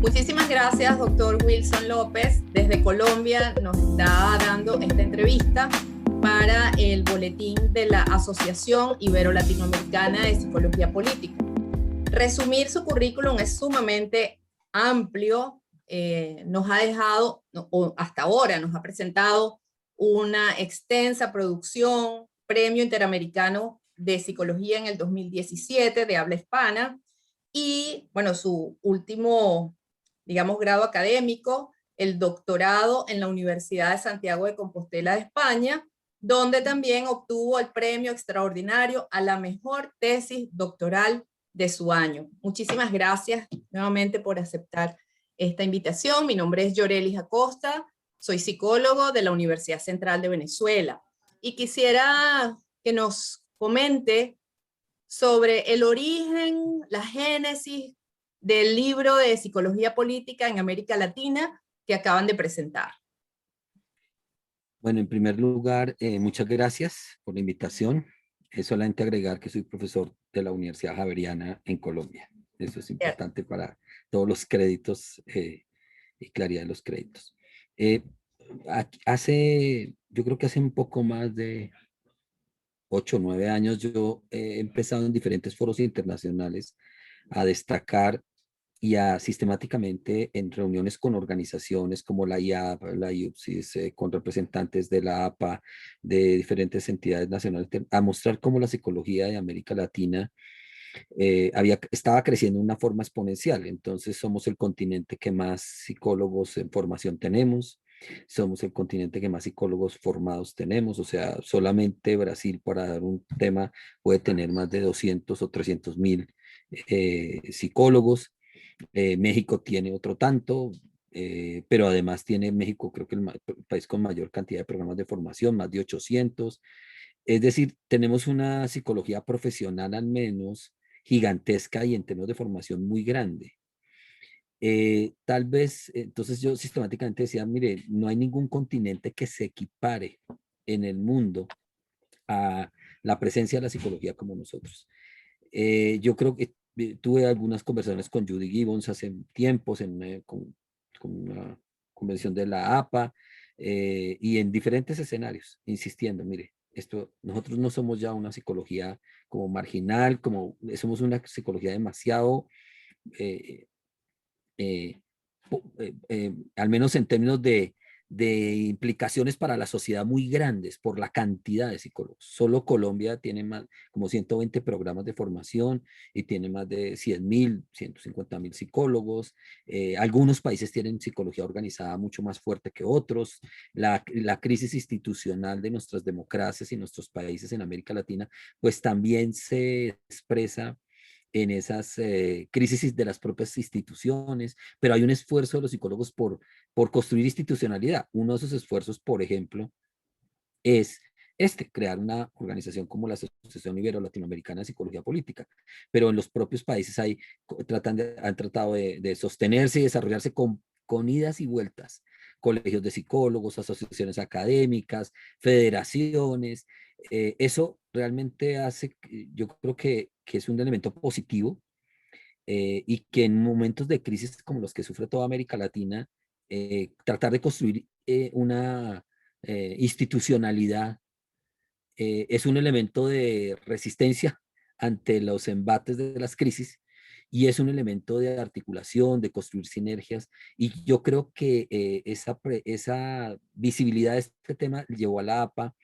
Muchísimas gracias, doctor Wilson López. Desde Colombia nos está dando esta entrevista para el boletín de la Asociación Ibero-Latinoamericana de Psicología Política. Resumir su currículum es sumamente amplio. Nos ha dejado, o hasta ahora nos ha presentado una extensa producción, Premio Interamericano de Psicología en el 2017 de habla hispana, y bueno, su último, digamos, grado académico, el doctorado en la Universidad de Santiago de Compostela de España, donde también obtuvo el premio extraordinario a la mejor tesis doctoral de su año. Muchísimas gracias nuevamente por aceptar esta invitación. Mi nombre es Yorelis Acosta, soy psicólogo de la Universidad Central de Venezuela y quisiera que nos comente sobre el origen, la génesis del libro de Psicología Política en América Latina que acaban de presentar. Bueno, en primer lugar, muchas gracias por la invitación. Es solamente agregar que soy profesor de la Universidad Javeriana en Colombia. Eso es importante para todos los créditos y claridad de los créditos. Yo creo que hace un poco más de 8 o 9 años yo he empezado en diferentes foros internacionales a destacar y a sistemáticamente en reuniones con organizaciones como la IAP, la IUPSIS, con representantes de la APA, de diferentes entidades nacionales, a mostrar cómo la psicología de América Latina estaba creciendo de una forma exponencial. Entonces somos el continente que más psicólogos en formación tenemos, somos el continente que más psicólogos formados tenemos, o sea, solamente Brasil, para dar un tema, puede tener más de 200 o 300.000 psicólogos. México tiene otro tanto, pero además tiene México, creo que el país con mayor cantidad de programas de formación, más de 800. Es decir, tenemos una psicología profesional al menos gigantesca y en términos de formación muy grande. Tal vez, entonces yo sistemáticamente decía, mire, no hay ningún continente que se equipare en el mundo a la presencia de la psicología como nosotros. Yo creo que tuve algunas conversaciones con Judy Gibbons hace tiempos con una convención de la APA y en diferentes escenarios, insistiendo, mire, nosotros no somos ya una psicología como marginal, somos una psicología demasiado, eh, eh, al menos en términos de implicaciones para la sociedad muy grandes por la cantidad de psicólogos. Solo Colombia tiene más, como 120 programas de formación y tiene más de 100.000, 150.000 psicólogos. Algunos países tienen psicología organizada mucho más fuerte que otros. La crisis institucional de nuestras democracias y nuestros países en América Latina, pues también se expresa en esas crisis de las propias instituciones, pero hay un esfuerzo de los psicólogos por construir institucionalidad. Uno de esos esfuerzos, por ejemplo, es crear una organización como la Asociación Ibero-Latinoamericana de Psicología Política, pero en los propios países han tratado de sostenerse y desarrollarse con idas y vueltas, colegios de psicólogos, asociaciones académicas, federaciones. Eso realmente hace, yo creo que es un elemento positivo y que en momentos de crisis como los que sufre toda América Latina, tratar de construir una institucionalidad es un elemento de resistencia ante los embates de las crisis y es un elemento de articulación, de construir sinergias. Y yo creo que esa visibilidad de este tema llevó a la APA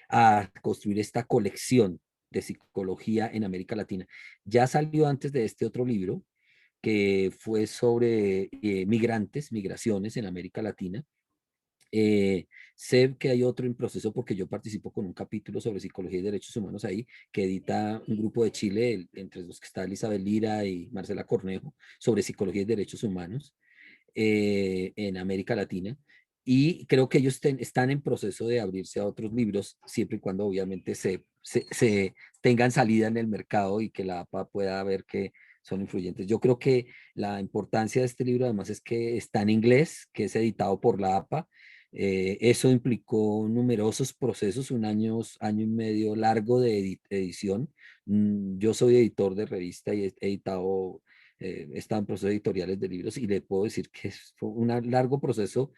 a construir esta colección de psicología en América Latina. Ya salió antes de este otro libro que fue sobre migraciones en América Latina. Sé que hay otro en proceso porque yo participo con un capítulo sobre psicología y derechos humanos ahí, que edita un grupo de Chile, entre los que está Elizabeth Lira y Marcela Cornejo, sobre psicología y derechos humanos en América Latina. Y creo que ellos están en proceso de abrirse a otros libros, siempre y cuando obviamente se tengan salida en el mercado y que la APA pueda ver que son influyentes. Yo creo que la importancia de este libro además es que está en inglés, que es editado por la APA. Eso implicó numerosos procesos, año y medio largo de edición. Yo soy editor de revista y he editado he estado en procesos editoriales de libros y le puedo decir que fue un largo proceso,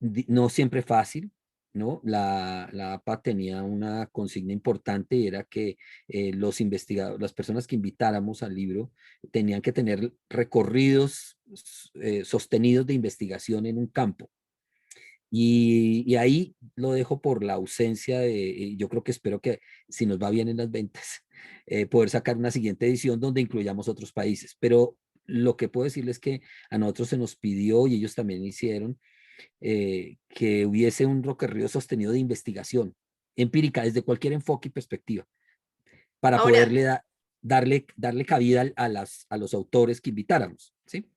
no siempre fácil, ¿no? La APA tenía una consigna importante y era que los investigadores, las personas que invitáramos al libro tenían que tener recorridos sostenidos de investigación en un campo. Y ahí lo dejo por la ausencia de, yo creo que espero que si nos va bien en las ventas, poder sacar una siguiente edición donde incluyamos otros países. Pero lo que puedo decirles es que a nosotros se nos pidió y ellos también hicieron que hubiese un recorrido sostenido de investigación empírica desde cualquier enfoque y perspectiva para Ahora, poderle darle cabida a los autores que invitáramos, ¿sí?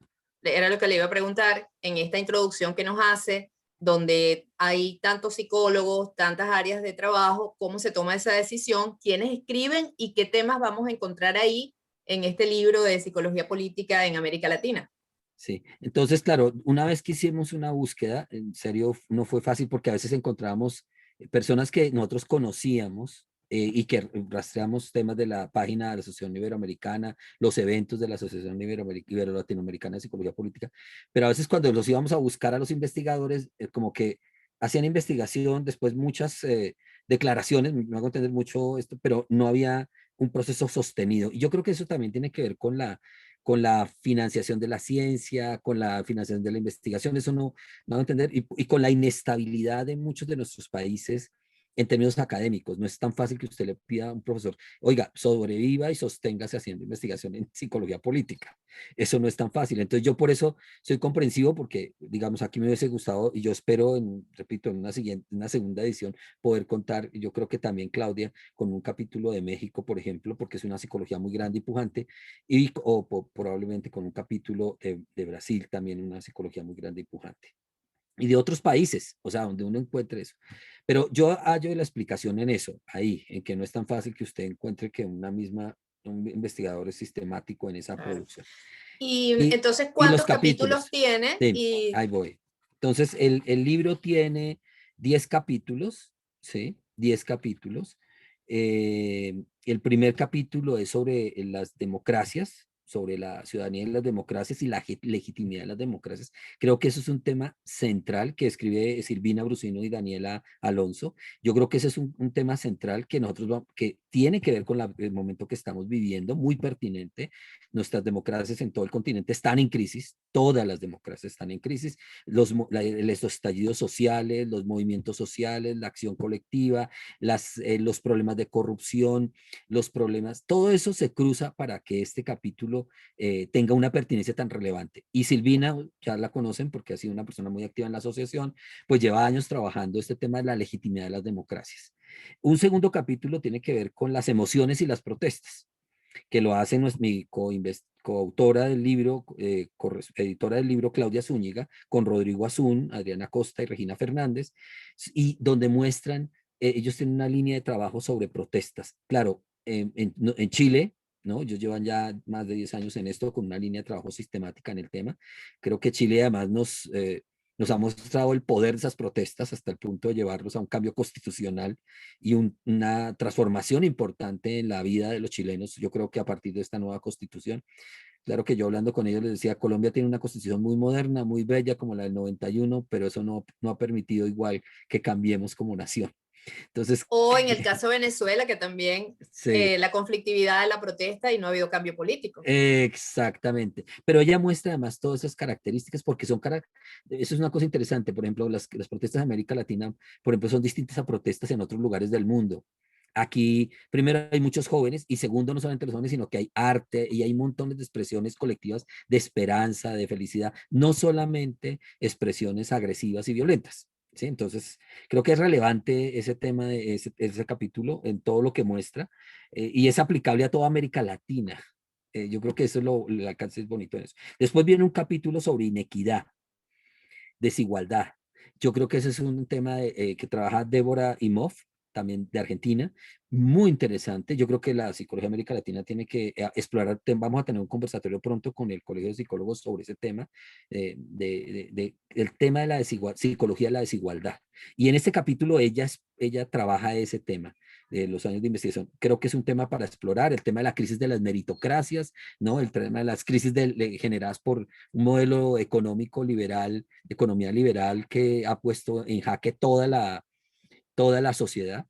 era lo que le iba a preguntar en esta introducción que nos hace, donde hay tantos psicólogos, tantas áreas de trabajo, cómo se toma esa decisión, quiénes escriben y qué temas vamos a encontrar ahí en este libro de psicología política en América Latina. Sí, entonces, claro, una vez que hicimos una búsqueda, en serio, no fue fácil porque a veces encontrábamos personas que nosotros conocíamos y que rastreamos temas de la página de la Asociación Iberoamericana, los eventos de la Asociación Ibero-Latinoamericana de Psicología Política, pero a veces cuando los íbamos a buscar a los investigadores, como que hacían investigación, después muchas declaraciones, me hago entender mucho esto, pero no había un proceso sostenido. Y yo creo que eso también tiene que ver con la financiación de la ciencia, con la financiación de la investigación, eso no va a entender, y con la inestabilidad de muchos de nuestros países en términos académicos. No es tan fácil que usted le pida a un profesor, oiga, sobreviva y sosténgase haciendo investigación en psicología política. Eso no es tan fácil. Entonces yo por eso soy comprensivo porque, digamos, aquí me hubiese gustado y yo espero, repito, en una segunda edición poder contar, yo creo que también Claudia, con un capítulo de México, por ejemplo, porque es una psicología muy grande y pujante, probablemente con un capítulo de Brasil, también una psicología muy grande y pujante. Y de otros países, o sea, donde uno encuentre eso. Pero yo hallo la explicación en eso, ahí, en que no es tan fácil que usted encuentre que un investigador es sistemático en esa Claro. producción. Y Y, entonces, y los ¿cuántos capítulos capítulos, tiene? sí, Y ahí voy. Entonces, el libro tiene 10 capítulos, ¿sí? 10 capítulos. El primer capítulo es sobre las democracias, sobre la ciudadanía y las democracias y la legitimidad de las democracias. Creo que eso es un tema central que escribe Silvina Brusino y Daniela Alonso. Yo creo que ese es un tema central que que tiene que ver con el momento que estamos viviendo, muy pertinente. Nuestras democracias en todo el continente están en crisis, todas las democracias están en crisis, los estallidos sociales, los movimientos sociales, la acción colectiva, los problemas de corrupción, los problemas, todo eso se cruza para que este capítulo tenga una pertinencia tan relevante. Y Silvina, ya la conocen porque ha sido una persona muy activa en la asociación, pues lleva años trabajando este tema de la legitimidad de las democracias. Un segundo capítulo tiene que ver con las emociones y las protestas que lo hace mi coautora del libro, editora del libro Claudia Zúñiga, con Rodrigo Azún, Adriana Costa y Regina Fernández, y donde muestran, ellos tienen una línea de trabajo sobre protestas. Claro, en Chile, ¿no? Ellos llevan ya más de 10 años en esto con una línea de trabajo sistemática en el tema. Creo que Chile además nos ha mostrado el poder de esas protestas hasta el punto de llevarlos a un cambio constitucional y una transformación importante en la vida de los chilenos. Yo creo que a partir de esta nueva constitución, claro que yo hablando con ellos les decía, Colombia tiene una constitución muy moderna, muy bella como la del 91, pero eso no ha permitido igual que cambiemos como nación. Entonces, o en el caso de Venezuela, que también sí, la conflictividad de la protesta y no ha habido cambio político. exactamente. Pero ella muestra además todas esas características porque eso es una cosa interesante. Por ejemplo, las protestas de América Latina, por ejemplo, son distintas a protestas en otros lugares del mundo. Aquí, primero, hay muchos jóvenes y segundo, no solamente los jóvenes, sino que hay arte y hay montones de expresiones colectivas de esperanza, de felicidad, no solamente expresiones agresivas y violentas. ¿Sí? Entonces, creo que es relevante ese tema de ese capítulo en todo lo que muestra y es aplicable a toda América Latina. Yo creo que eso el alcance es bonito en eso. Después viene un capítulo sobre inequidad, desigualdad. Yo creo que ese es un tema que trabaja Débora Imhoff, también de Argentina, muy interesante. Yo creo que la psicología de América Latina tiene que explorar, vamos a tener un conversatorio pronto con el Colegio de Psicólogos sobre ese tema, el tema de la psicología de la desigualdad. Y en este capítulo ella trabaja ese tema. de los años de investigación, creo que es un tema para explorar, el tema de la crisis de las meritocracias, ¿no? El tema de las crisis generadas por un modelo económico liberal, economía liberal que ha puesto en jaque toda la sociedad.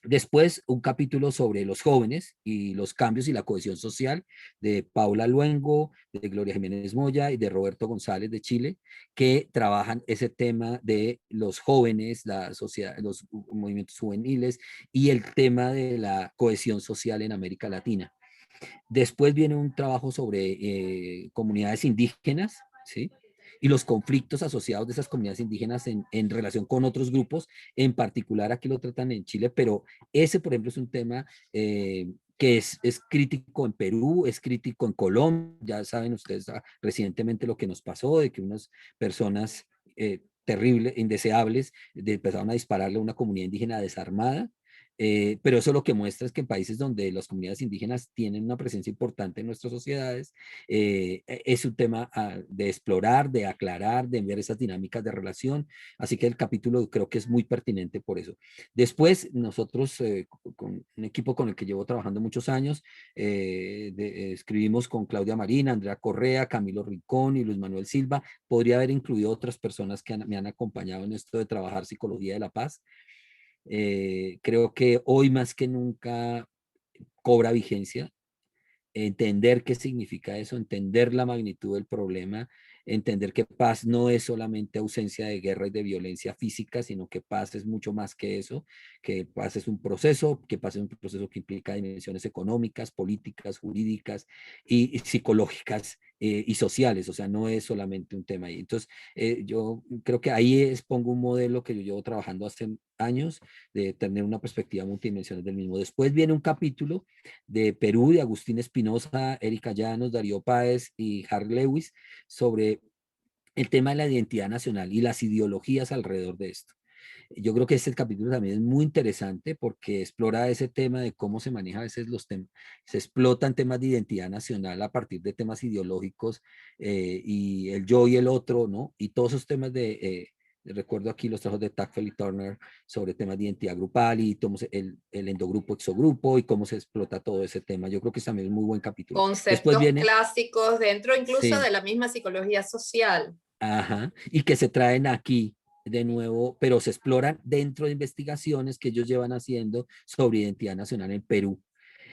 Después, un capítulo sobre los jóvenes y los cambios y la cohesión social de Paula Luengo, de Gloria Jiménez Moya y de Roberto González de Chile, que trabajan ese tema de los jóvenes, la sociedad, los movimientos juveniles y el tema de la cohesión social en América Latina. Después viene un trabajo sobre comunidades indígenas, ¿sí? Y los conflictos asociados de esas comunidades indígenas en relación con otros grupos, en particular aquí lo tratan en Chile, pero ese, por ejemplo, es un tema que es crítico en Perú, es crítico en Colombia, ya saben ustedes recientemente lo que nos pasó, de que unas personas terribles, indeseables, empezaron a dispararle a una comunidad indígena desarmada. Pero eso lo que muestra es que en países donde las comunidades indígenas tienen una presencia importante en nuestras sociedades, es un tema de explorar, de aclarar, de ver esas dinámicas de relación. Así que el capítulo creo que es muy pertinente por eso. Después, nosotros, con un equipo con el que llevo trabajando muchos años, escribimos con Claudia Marina, Andrea Correa, Camilo Rincón y Luis Manuel Silva. Podría haber incluido otras personas que me han acompañado en esto de trabajar psicología de la paz. Creo que hoy más que nunca cobra vigencia entender qué significa eso, entender la magnitud del problema, entender que paz no es solamente ausencia de guerra y de violencia física, sino que paz es mucho más que eso, que paz es un proceso, que paz es un proceso que implica dimensiones económicas, políticas, jurídicas y psicológicas y sociales, o sea, no es solamente un tema ahí. Entonces, yo creo que ahí pongo un modelo que yo llevo trabajando hace años de tener una perspectiva multidimensional del mismo. Después viene un capítulo de Perú, de Agustín Espinosa, Erika Llanos, Darío Páez y Harry Lewis, sobre el tema de la identidad nacional y las ideologías alrededor de esto. Yo creo que este capítulo también es muy interesante porque explora ese tema de cómo se maneja a veces los temas, se explotan temas de identidad nacional a partir de temas ideológicos y el yo y el otro, ¿no? Y todos esos temas recuerdo aquí los trabajos de Tacfel y Turner sobre temas de identidad grupal y el endogrupo, exogrupo y cómo se explota todo ese tema. Yo creo que también es un muy buen capítulo. Después Conceptos viene, clásicos dentro incluso sí, de la misma psicología social. ajá, y que se traen aquí de nuevo, pero se exploran dentro de investigaciones que ellos llevan haciendo sobre identidad nacional en Perú.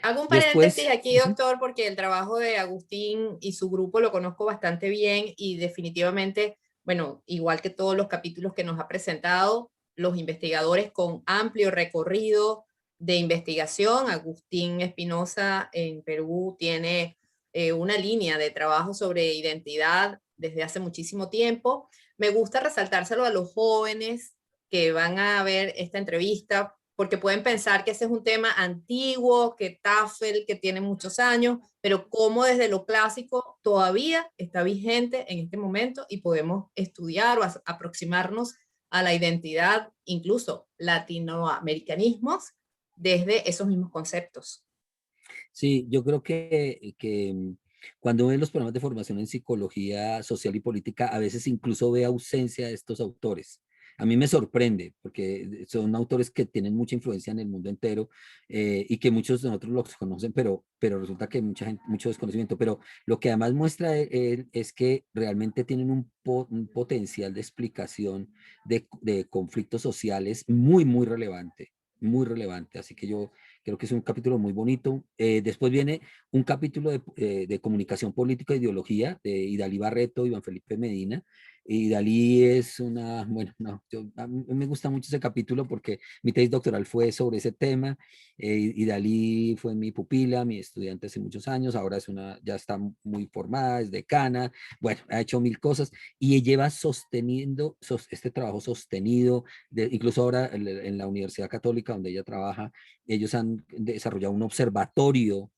Hago un paréntesis Después, aquí, doctor, porque el trabajo de Agustín y su grupo lo conozco bastante bien y definitivamente, bueno, igual que todos los capítulos que nos ha presentado, los investigadores con amplio recorrido de investigación. Agustín Espinosa en Perú tiene una línea de trabajo sobre identidad desde hace muchísimo tiempo. Me gusta resaltárselo a los jóvenes que van a ver esta entrevista porque pueden pensar que ese es un tema antiguo, que Tafel, que tiene muchos años, pero cómo desde lo clásico todavía está vigente en este momento y podemos estudiar o aproximarnos a la identidad, incluso latinoamericanismos, desde esos mismos conceptos. sí, yo creo que cuando ven los programas de formación en psicología social y política, a veces incluso ve ausencia de estos autores. A mí me sorprende porque son autores que tienen mucha influencia en el mundo entero y que muchos de nosotros los conocen, pero resulta que hay mucha gente, mucho desconocimiento. Pero lo que además muestra él es que realmente tienen un potencial de explicación de conflictos sociales muy, muy relevante, muy relevante. Así que yo creo que es un capítulo muy bonito. Después viene un capítulo de comunicación política e ideología de Idalí Barreto y Iván Felipe Medina. Y Dalí es una, bueno, no, a mí me gusta mucho ese capítulo porque mi tesis doctoral fue sobre ese tema y Dalí fue mi pupila, mi estudiante hace muchos años, ahora ya está muy formada, es decana, bueno, ha hecho mil cosas y lleva sosteniendo este trabajo sostenido, incluso ahora en la Universidad Católica donde ella trabaja, ellos han desarrollado un observatorio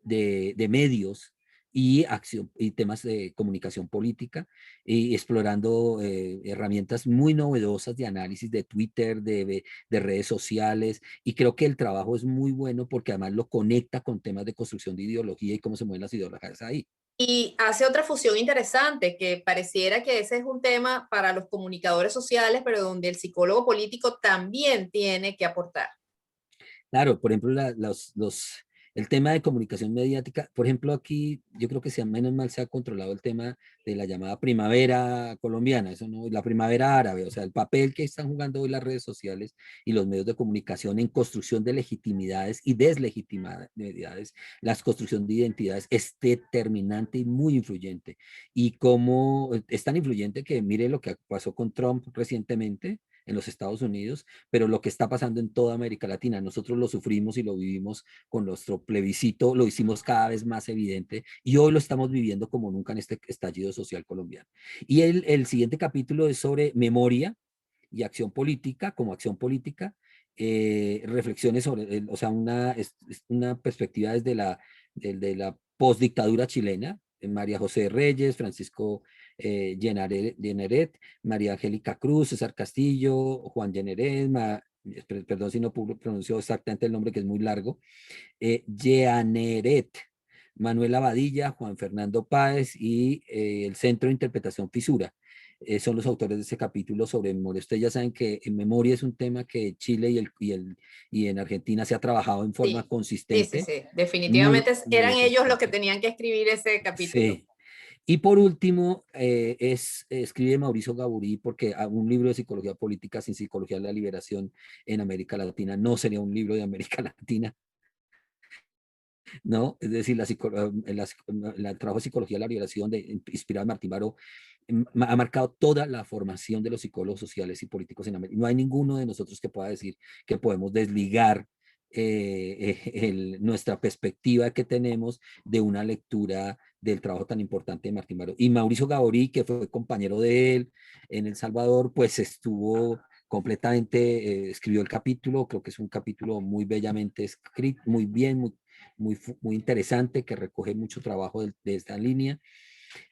de medios y, acción, y temas de comunicación política y explorando herramientas muy novedosas de análisis de Twitter, de redes sociales y creo que el trabajo es muy bueno porque además lo conecta con temas de construcción de ideología y cómo se mueven las ideologías ahí. Y hace otra fusión interesante, que pareciera que ese es un tema para los comunicadores sociales, pero donde el psicólogo político también tiene que aportar. Claro, por ejemplo, el tema de comunicación mediática, por ejemplo, aquí yo creo que menos mal se ha controlado el tema de la llamada primavera colombiana, eso no, la primavera árabe, o sea, el papel que están jugando hoy las redes sociales y los medios de comunicación en construcción de legitimidades y deslegitimidades, la construcción de identidades es determinante y muy influyente. Y como es tan influyente que mire lo que pasó con Trump recientemente en los Estados Unidos, pero lo que está pasando en toda América Latina. Nosotros lo sufrimos y lo vivimos con nuestro plebiscito, lo hicimos cada vez más evidente y hoy lo estamos viviendo como nunca en este estallido social colombiano. Y el siguiente capítulo es sobre memoria y acción política, como acción política, reflexiones sobre, o sea, es una perspectiva desde la postdictadura chilena, María José Reyes, Francisco Yeneret, María Angélica Cruz, César Castillo, Juan Yeneret, perdón si no pronunció exactamente el nombre que es muy largo, Yeaneret, Manuel Abadilla, Juan Fernando Páez y el Centro de Interpretación Fisura. Son los autores de ese capítulo sobre memoria. Ustedes ya saben que en memoria es un tema que Chile y en Argentina se ha trabajado en forma Sí, sí, sí, consistente, sí. muy, Definitivamente muy eran ellos los que consistente. tenían que escribir ese capítulo. Sí. Y por último, escribe Mauricio Gaburí, porque un libro de psicología política sin psicología de la liberación en América Latina no sería un libro de América Latina, ¿no? Es decir, el trabajo de psicología de la liberación inspirado en Martín Baró ha marcado toda la formación de los psicólogos sociales y políticos en América. No hay ninguno de nosotros que pueda decir que podemos desligar nuestra perspectiva que tenemos de una lectura del trabajo tan importante de Martín Baró. Y Mauricio Gaborí, que fue compañero de él en El Salvador, pues estuvo completamente, escribió el capítulo, creo que es un capítulo muy bellamente escrito, muy bien, muy interesante, que recoge mucho trabajo de esta línea.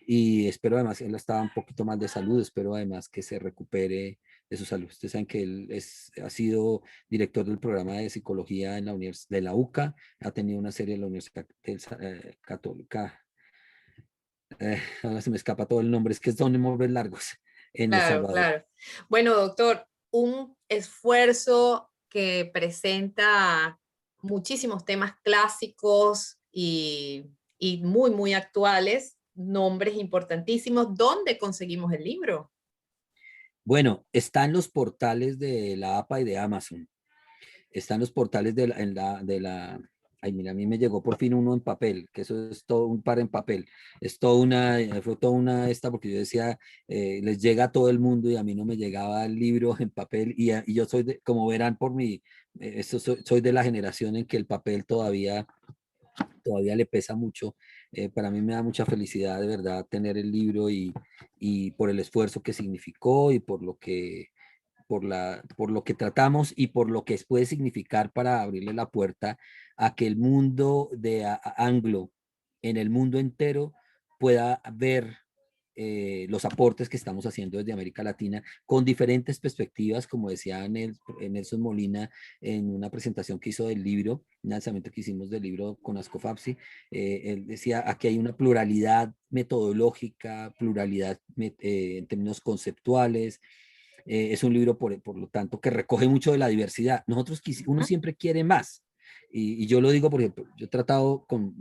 Y espero además, él estaba un poquito mal de salud, espero además que se recupere de su salud. Ustedes saben que él ha sido director del programa de psicología en de la UCA, ha tenido una serie en la Universidad Católica, ahora se me escapa todo el nombre, es que son nombres largos, en El Claro, Salvador. claro. Bueno, doctor, un esfuerzo que presenta muchísimos temas clásicos y muy, muy actuales, nombres importantísimos. ¿Dónde conseguimos el libro? Bueno, está en los portales de la APA y de Amazon. Están los portales ay, mira, a mí me llegó por fin uno en papel, que eso es todo un par en papel. Es toda fue toda una porque yo decía, les llega a todo el mundo y a mí no me llegaba el libro en papel y yo soy, como verán por mi, soy de la generación en que el papel todavía le pesa mucho. Para mí me da mucha felicidad de verdad tener el libro y por el esfuerzo que significó y por lo que tratamos y por lo que puede significar para abrirle la puerta a que el mundo anglo en el mundo entero pueda ver los aportes que estamos haciendo desde América Latina con diferentes perspectivas, como decía Nelson Molina en una presentación que hizo del libro, un lanzamiento que hicimos del libro con Ascofapsi. Él decía, aquí hay una pluralidad metodológica, pluralidad en términos conceptuales. Es un libro, por lo tanto, que recoge mucho de la diversidad. Uno siempre quiere más. Y yo lo digo porque yo he tratado con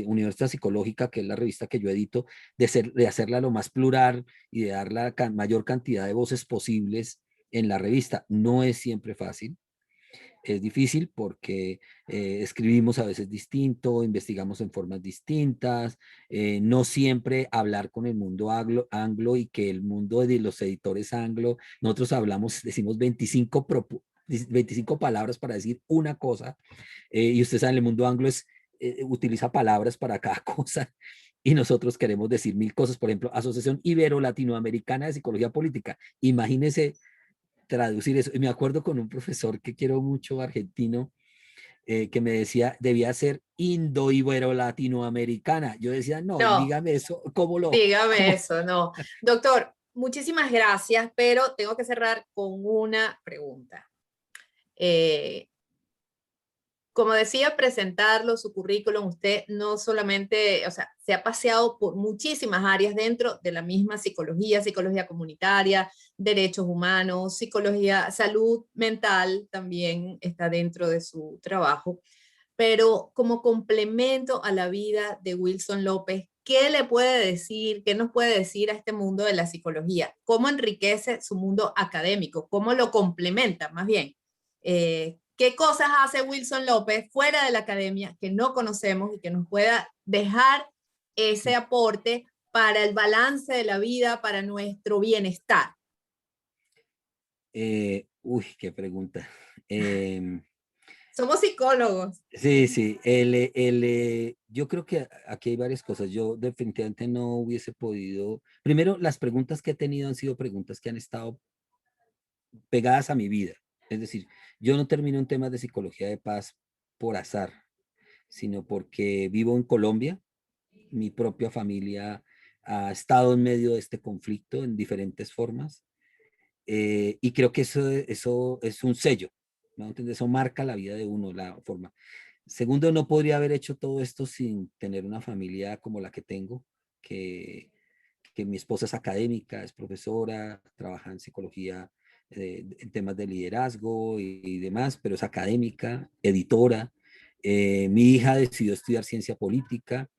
Universidad Psicológica, que es la revista que yo edito, de hacerla lo más plural y de dar la mayor cantidad de voces posibles en la revista. No es siempre fácil, es difícil porque escribimos a veces distinto, investigamos en formas distintas, no siempre hablar con el mundo anglo y que el mundo de los editores anglo, nosotros decimos 25 palabras para decir una cosa, y ustedes saben, el mundo anglo utiliza palabras para cada cosa. Y nosotros queremos decir 1000 cosas, por ejemplo, Asociación Ibero-Latinoamericana de Psicología Política. Imagínense traducir eso. Y me acuerdo con un profesor que quiero mucho, argentino, que me decía, debía ser indo-ibero-latinoamericana. Yo decía, no, No, dígame eso, dígame cómo? eso, no. Doctor, muchísimas gracias, pero tengo que cerrar con una pregunta. Eh, como decía, presentarlo, su currículum, usted no solamente, o sea, se ha paseado por muchísimas áreas dentro de la misma psicología, psicología comunitaria, derechos humanos, psicología, salud mental también está dentro de su trabajo, pero como complemento a la vida de Wilson López, ¿qué le puede decir, qué nos puede decir a este mundo de la psicología? ¿Cómo enriquece su mundo académico? ¿Cómo lo complementa, más bien? ¿Qué cosas hace Wilson López fuera de la academia que no conocemos y que nos pueda dejar ese aporte para el balance de la vida, para nuestro bienestar? Uy, qué pregunta. Em, Somos psicólogos. sí, sí, yo creo que aquí hay varias cosas. Yo definitivamente no hubiese podido. Primero, las preguntas que he tenido han sido preguntas que han estado pegadas a mi vida. Es decir, yo no termino en temas de psicología de paz por azar, sino porque vivo en Colombia, mi propia familia ha estado en medio de este conflicto en diferentes formas, y creo que eso es un sello, ¿no? Entonces, eso marca la vida de uno, la forma. Segundo, no podría haber hecho todo esto sin tener una familia como la que tengo, que, que mi esposa es académica, es profesora, trabaja en psicología, en temas de liderazgo y demás, pero es académica, editora. Mi hija decidió estudiar ciencia política,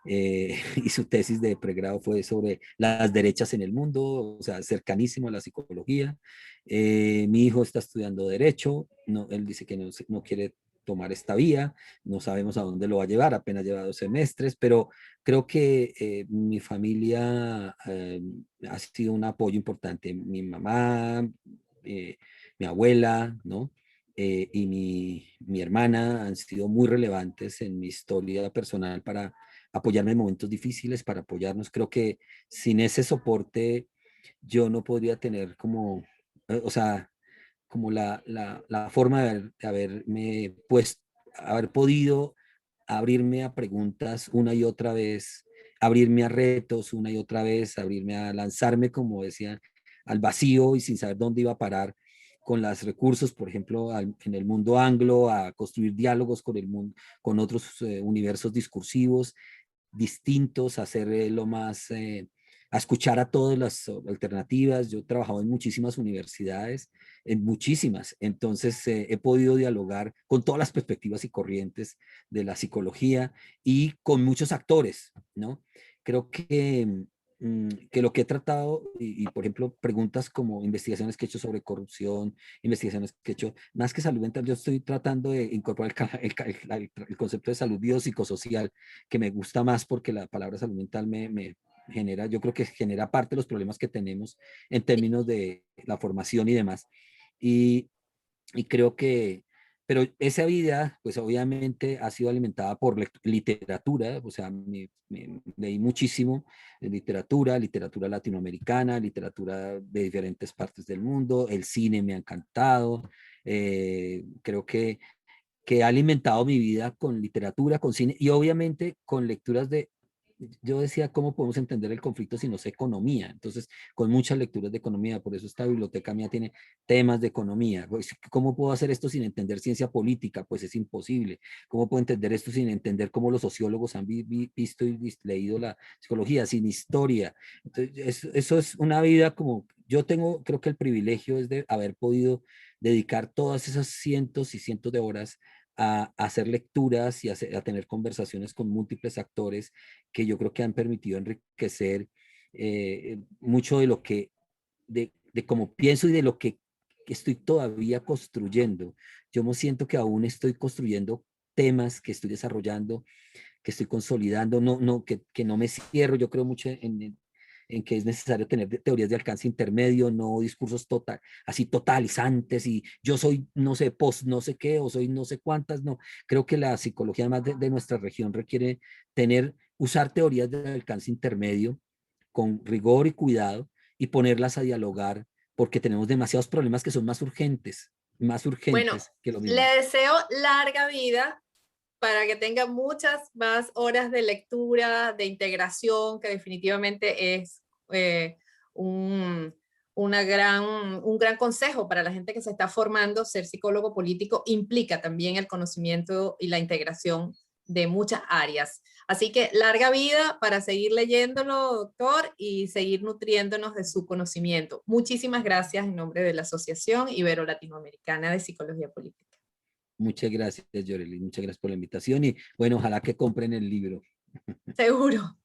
y su tesis de pregrado fue sobre las derechas en el mundo, o sea, cercanísimo a la psicología. Mi hijo está estudiando derecho, no, él dice que no quiere tomar esta vía, no sabemos a dónde lo va a llevar, apenas lleva 2 semestres, pero creo que mi familia ha sido un apoyo importante. Mi mamá, eh, mi abuela, ¿no? Y mi hermana han sido muy relevantes en mi historia personal para apoyarme en momentos difíciles, para apoyarnos. Creo que sin ese soporte yo no podría tener como, o sea, como la forma de haberme pues, haber podido abrirme a preguntas una y otra vez, abrirme a retos una y otra vez, abrirme a lanzarme, como decía, al vacío y sin saber dónde iba a parar con los recursos, por ejemplo, en el mundo anglo, a construir diálogos con el mundo, con otros universos discursivos distintos, hacer lo más, a escuchar a todas las alternativas. Yo he trabajado en muchísimas universidades, en muchísimas, entonces he podido dialogar con todas las perspectivas y corrientes de la psicología y con muchos actores, ¿no? Creo que lo que he tratado, por ejemplo, preguntas como investigaciones que he hecho sobre corrupción, investigaciones que he hecho, más que salud mental, yo estoy tratando de incorporar el concepto de salud biopsicosocial, que me gusta más porque la palabra salud mental me genera, yo creo que genera parte de los problemas que tenemos en términos de la formación y demás. Y, y creo que, pero esa vida, pues obviamente ha sido alimentada por literatura, o sea, leí muchísimo de literatura, literatura latinoamericana, literatura de diferentes partes del mundo, el cine me ha encantado, creo que ha alimentado mi vida con literatura, con cine y obviamente con lecturas de, yo decía, ¿cómo podemos entender el conflicto si no es economía? Entonces, con muchas lecturas de economía, por eso esta biblioteca mía tiene temas de economía. Pues, ¿cómo puedo hacer esto sin entender ciencia política? Pues es imposible. ¿Cómo puedo entender esto sin entender cómo los sociólogos han visto y leído la psicología, sin historia? Entonces, eso es una vida como, yo tengo, creo que el privilegio es de haber podido dedicar todas esas cientos y cientos de horas a hacer lecturas y a tener conversaciones con múltiples actores que yo creo que han permitido enriquecer mucho de lo que, de cómo pienso y de lo que estoy todavía construyendo. Yo me siento que aún estoy construyendo temas que estoy desarrollando, que estoy consolidando, que no me cierro. Yo creo mucho en que es necesario tener teorías de alcance intermedio, no discursos así totalizantes y yo soy, no sé, post no sé qué o soy no sé cuántas, no. Creo que la psicología además de nuestra región requiere usar teorías de alcance intermedio con rigor y cuidado y ponerlas a dialogar porque tenemos demasiados problemas que son más Bueno, urgentes que lo le mismo. deseo larga vida para que tenga muchas más horas de lectura, de integración, que definitivamente es eh, un, un gran consejo para la gente que se está formando. Ser psicólogo político implica también el conocimiento y la integración de muchas áreas. Así que larga vida para seguir leyéndolo, doctor, y seguir nutriéndonos de su conocimiento. Muchísimas gracias en nombre de la Asociación Ibero-Latinoamericana de Psicología Política. Muchas gracias, Yoreli. Muchas gracias por la invitación y bueno, ojalá que compren el libro. Seguro.